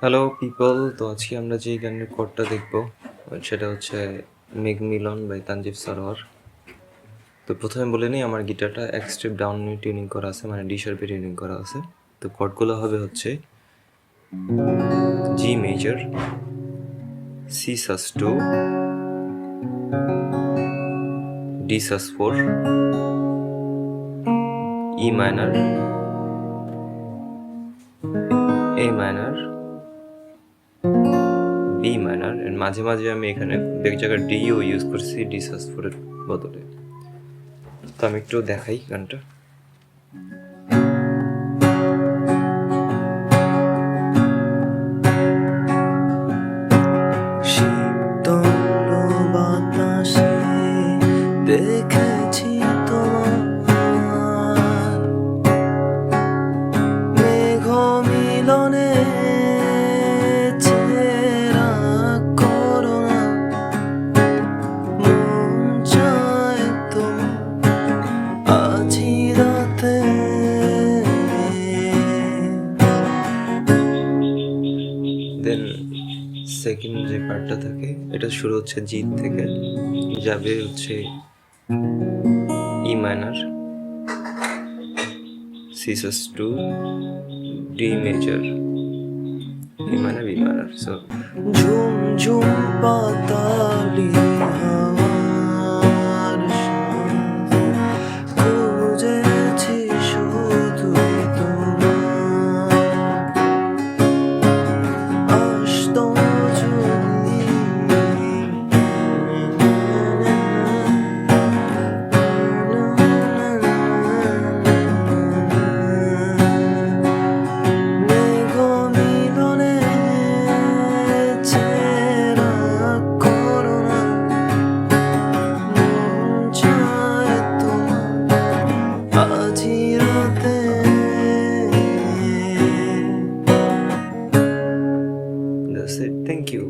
Hello people, তো আজকে আমরা যেই গানের কোডটা দেখব সেটা হচ্ছে মেঘ মিলন বাই তানজিব সারোয়ার। তো প্রথমে বলে নিই, আমার গিটারটা এক স্টেপ ডাউন টিউনিং করা আছে, মানে ডি শার্পে টিউনিং করা আছে। তো কোডগুলো হবে হচ্ছে G major, C sus 2, D sus 4, E minor, A minor, B minor, and মাঝে মাঝে আমি এখানে এক জায়গায় ডিও ইউজ করছি ডি সাস 4 এর বদলে। তো আমি একটু দেখাই গানটা। শীতল বাতাসে দেখেছি তোমার মেঘ মিলনে চেরা করোনা মন চায় তোমার আজি রাতে দেন সেকেন্ড যে পার্টটা থাকে এটা শুরু হচ্ছে জি থেকে, যাবে হচ্ছে ই minor, C sus 2, D major, ই মাইনার, বি মাইনার। সো ঝুম ঝুম পাতালি হাওয়ার সাথে খুঁজেছি শুধুই তোমার আসতো যদি মেঘ মিলনে চেরা করোনা মন চায় তোমার আজি রাতে that's it. Thank you.